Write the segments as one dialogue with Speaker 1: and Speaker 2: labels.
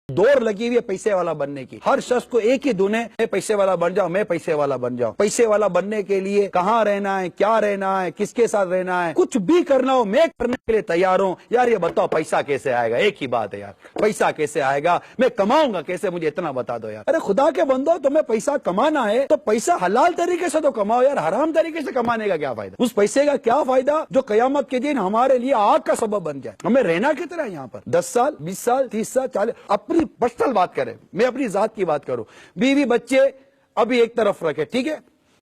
Speaker 1: दौड़ लगी हुई है पैसे वाला बनने की। हर शख्स को एक ही धुन है, मैं पैसे वाला बन जाऊं, मैं पैसे वाला बन जाऊं। पैसे वाला बनने के लिए कहाँ रहना है, क्या रहना है, किसके साथ रहना है, कुछ भी करना हो मैं करने के लिए तैयार हूं। यार ये बताओ पैसा कैसे आएगा? एक ही बात है यार, पैसा कैसे आएगा? मैं कमाऊंगा कैसे? मुझे इतना बता दो यार। अरे खुदा के बंदो, तुम्हें पैसा कमाना है तो पैसा हलाल तरीके से तो कमाओ यार, हराम तरीके से कमाने का क्या फायदा? उस पैसे का क्या फायदा जो कयामत के दिन हमारे लिए आग का सबब बन जाए। हमें रहना कितना है यहाँ पर? 10 साल, 20 साल, 30 साल, 40। अपनी पर्सनल बात करें, मैं अपनी जात की बात करूं, बीवी बच्चे अभी एक तरफ रखे, ठीक है।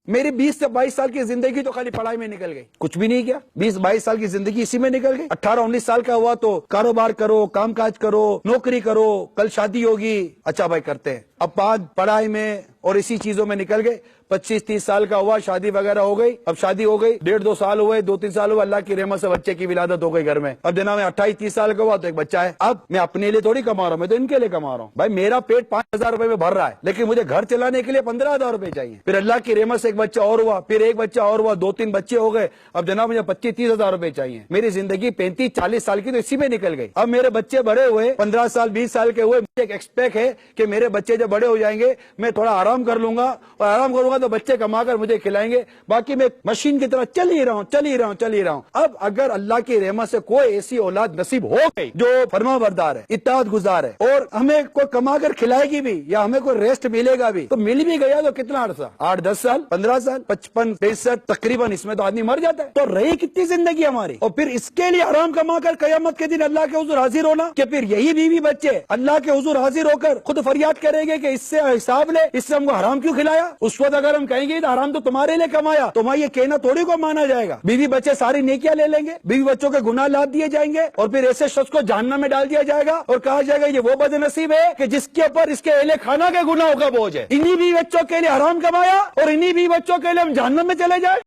Speaker 1: मेरी 20 से 22 साल की जिंदगी तो खाली पढ़ाई में निकल गई, कुछ भी नहीं किया। 20-22 साल की जिंदगी इसी में निकल गई। 18-19 साल का हुआ तो कारोबार करो, कामकाज करो, नौकरी करो, कल शादी होगी, अच्छा भाई करते हैं। अब बाद पढ़ाई में और इसी चीजों में निकल गए। 25-30 साल का हुआ, शादी वगैरह हो गई। अब शादी हो गई, 1.5-2 साल हुए, 2-3 साल हुए, अल्लाह की रहमत से बच्चे की विलादत हो गई घर में। अब जनाब मैं 28-30 साल का हुआ तो एक बच्चा है। अब मैं अपने लिए थोड़ी कमा रहा हूं, मैं तो इनके लिए कमा रहा हूं। भाई मेरा पेट 5,000 रुपए में भर रहा है, लेकिन मुझे घर चलाने के लिए 15,000 रुपए चाहिए। फिर अल्लाह की रहमत से एक बच्चा और हुआ, फिर एक बच्चा और हुआ, 2-3 बच्चे हो गए। अब जनाब मुझे 25-30 हजार रुपए चाहिए। मेरी जिंदगी 35-40 साल की तो इसी में निकल गई। अब मेरे बच्चे बड़े हुए, 15 साल 20 साल के हुए, मुझे एक एक्सपेक्ट है कि मेरे बच्चे जब बड़े हो जाएंगे मैं थोड़ा आराम कर लूंगा, और आराम करूंगा तो बच्चे कमाकर मुझे खिलाएंगे। बाकी मैं मशीन की तरह चल ही रहा हूं। अब अगर अल्लाह की रहमत से कोई ऐसी औलाद नसीब हो गई जो फरमाबरदार है, इत्ताअत गुजार है, और हमें कोई कमाकर खिलाएगी भी या हमें कोई रेस्ट मिलेगा भी, तो मिल भी गया तो कितना अरसा? 8-10 साल, 15 साल, 55-65 तकरीबन, इसमें तो आदमी मर जाता है। तो रही कितनी जिंदगी हमारी? और फिर इसके लिए आराम कमाकर कयामत के दिन अल्लाह के हुजूर हाजिर होना, कि फिर यही बीवी बच्चे अल्लाह के हुजूर हाजिर होकर खुद फरियाद करेंगे कि इससे हिसाब ले, इससे हमको हराम क्यों खिलाया? उस वक्त अगर हम कहेंगे तो हराम तो तुम्हारे लिए कमाया, तुम्हारा ये कहना थोड़ी को माना जाएगा। बीवी बच्चे सारी नेकियां ले लेंगे, बीवी बच्चों के गुनाह लाद दिए जाएंगे, और फिर ऐसे शख्स को जहन्नम में डाल दिया जाएगा और कहा जाएगा ये वो बदनसीब है कि जिसके ऊपर इसके अहले खाना के गुनाहों का बोझ है। इन्हीं बीवी बच्चों के लिए हराम कमाया और इन्हीं बीवी बच्चों के लिए हम जहन्नम में चले जाए।